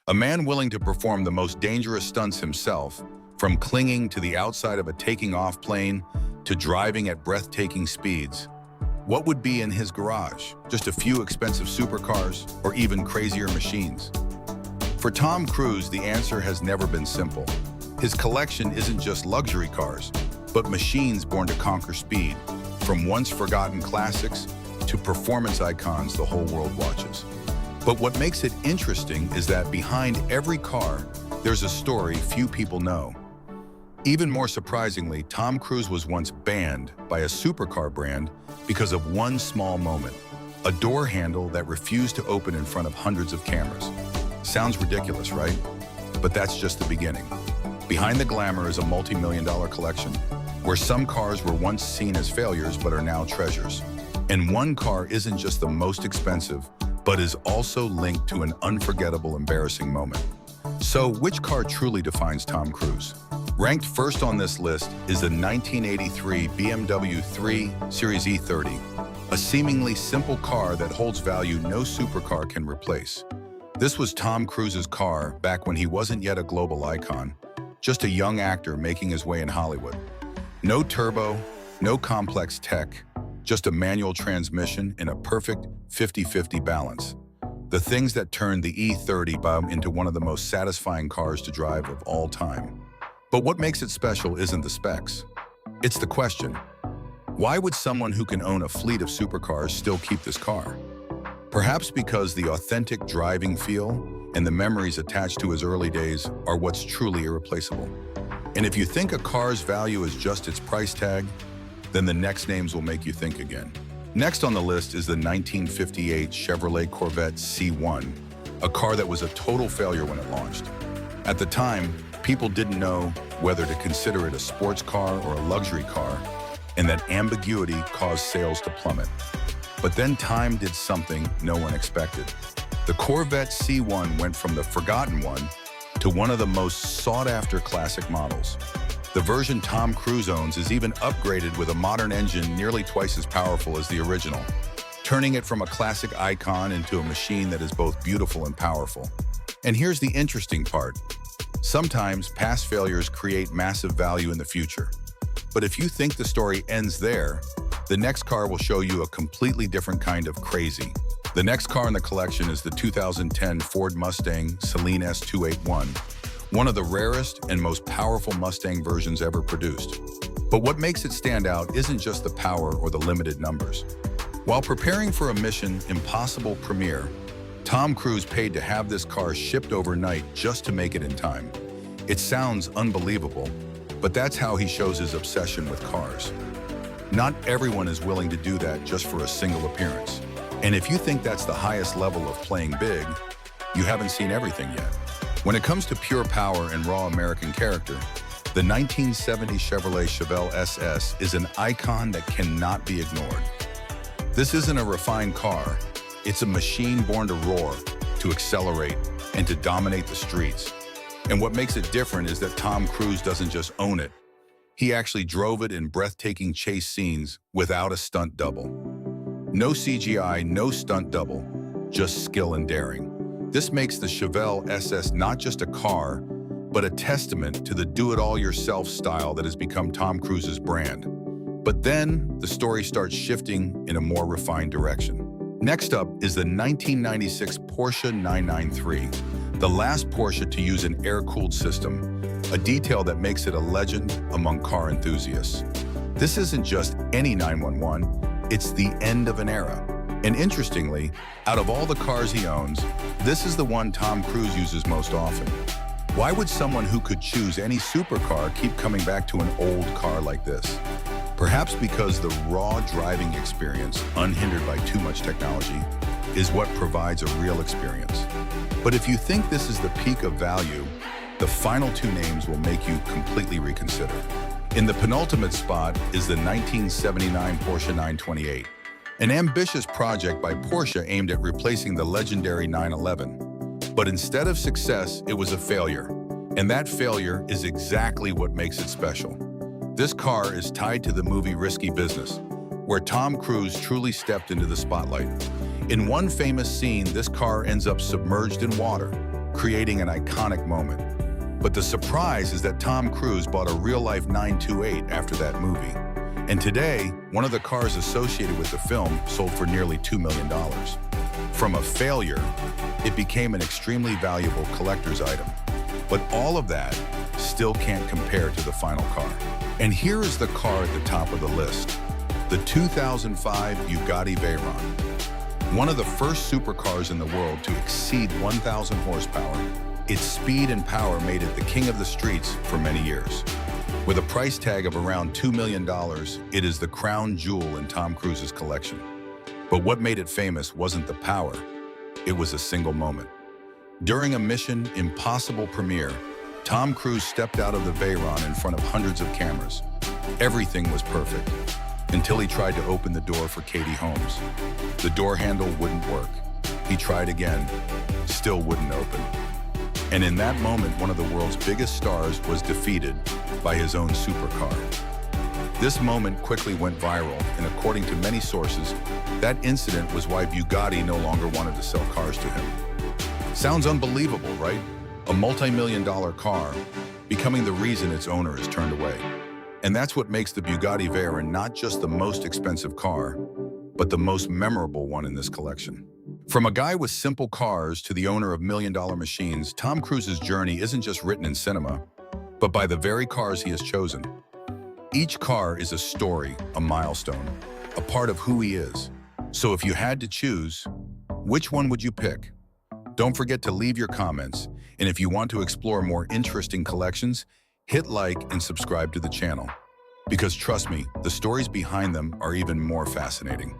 A man willing to perform the most dangerous stunts himself, from clinging to the outside of a taking-off plane to driving at breathtaking speeds. What would be in his garage? Just a few expensive supercars or even crazier machines? For Tom Cruise, the answer has never been simple. His collection isn't just luxury cars, but machines born to conquer speed, from once-forgotten classics to performance icons the whole world watches. But what makes it interesting is that behind every car, there's a story few people know. Even more surprisingly, Tom Cruise was once banned by a supercar brand because of one small moment, a door handle that refused to open in front of hundreds of cameras. Sounds ridiculous, right? But that's just the beginning. Behind the glamour is a multi-million-dollar collection, where some cars were once seen as failures but are now treasures. And one car isn't just the most expensive, but is also linked to an unforgettable, embarrassing moment. So, which car truly defines Tom Cruise? Ranked first on this list is the 1983 BMW 3 Series E30, a seemingly simple car that holds value no supercar can replace. This was Tom Cruise's car back when he wasn't yet a global icon, just a young actor making his way in Hollywood. No turbo, no complex tech, just a manual transmission in a perfect 50-50 balance. The things that turned the E30 into one of the most satisfying cars to drive of all time. But what makes it special isn't the specs. It's the question. Why would someone who can own a fleet of supercars still keep this car? Perhaps because the authentic driving feel and the memories attached to his early days are what's truly irreplaceable. And if you think a car's value is just its price tag, then the next names will make you think again. Next on the list is the 1958 Chevrolet Corvette C1, a car that was a total failure when it launched. At the time, people didn't know whether to consider it a sports car or a luxury car, and that ambiguity caused sales to plummet. But then time did something no one expected. The Corvette C1 went from the forgotten one to one of the most sought-after classic models. The version Tom Cruise owns is even upgraded with a modern engine nearly twice as powerful as the original, turning it from a classic icon into a machine that is both beautiful and powerful. And here's the interesting part. Sometimes past failures create massive value in the future. But if you think the story ends there, the next car will show you a completely different kind of crazy. The next car in the collection is the 2010 Ford Mustang Saleen S281, one of the rarest and most powerful Mustang versions ever produced. But what makes it stand out isn't just the power or the limited numbers. While preparing for a Mission Impossible premiere, Tom Cruise paid to have this car shipped overnight just to make it in time. It sounds unbelievable, but that's how he shows his obsession with cars. Not everyone is willing to do that just for a single appearance. And if you think that's the highest level of playing big, you haven't seen everything yet. When it comes to pure power and raw American character, the 1970 Chevrolet Chevelle SS is an icon that cannot be ignored. This isn't a refined car, it's a machine born to roar, to accelerate, and to dominate the streets. And what makes it different is that Tom Cruise doesn't just own it. He actually drove it in breathtaking chase scenes without a stunt double. No CGI, no stunt double, just skill and daring. This makes the Chevelle SS not just a car, but a testament to the do-it-all-yourself style that has become Tom Cruise's brand. But then, the story starts shifting in a more refined direction. Next up is the 1996 Porsche 993, the last Porsche to use an air-cooled system, a detail that makes it a legend among car enthusiasts. This isn't just any 911, it's the end of an era. And interestingly, out of all the cars he owns, this is the one Tom Cruise uses most often. Why would someone who could choose any supercar keep coming back to an old car like this? Perhaps because the raw driving experience, unhindered by too much technology, is what provides a real experience. But if you think this is the peak of value, the final two names will make you completely reconsider. In the penultimate spot is the 1979 Porsche 928, an ambitious project by Porsche aimed at replacing the legendary 911. But instead of success, it was a failure. And that failure is exactly what makes it special. This car is tied to the movie Risky Business, where Tom Cruise truly stepped into the spotlight. In one famous scene, this car ends up submerged in water, creating an iconic moment. But the surprise is that Tom Cruise bought a real-life 928 after that movie. And today, one of the cars associated with the film sold for nearly $2 million. From a failure, it became an extremely valuable collector's item. But all of that still can't compare to the final car. And here is the car at the top of the list, the 2005 Bugatti Veyron. One of the first supercars in the world to exceed 1,000 horsepower, its speed and power made it the king of the streets for many years. With a price tag of around $2 million, it is the crown jewel in Tom Cruise's collection. But what made it famous wasn't the power, it was a single moment. During a Mission Impossible premiere, Tom Cruise stepped out of the Veyron in front of hundreds of cameras. Everything was perfect, until he tried to open the door for Katie Holmes. The door handle wouldn't work. He tried again, still wouldn't open. And in that moment, one of the world's biggest stars was defeated by his own supercar. This moment quickly went viral, and according to many sources, that incident was why Bugatti no longer wanted to sell cars to him. Sounds unbelievable, right? A multi-million-dollar car becoming the reason its owner is turned away. And that's what makes the Bugatti Veyron not just the most expensive car, but the most memorable one in this collection. From a guy with simple cars to the owner of million-dollar machines, Tom Cruise's journey isn't just written in cinema, but by the very cars he has chosen. Each car is a story, a milestone, a part of who he is. So if you had to choose, which one would you pick? Don't forget to leave your comments, and if you want to explore more interesting collections, hit like and subscribe to the channel. Because trust me, the stories behind them are even more fascinating.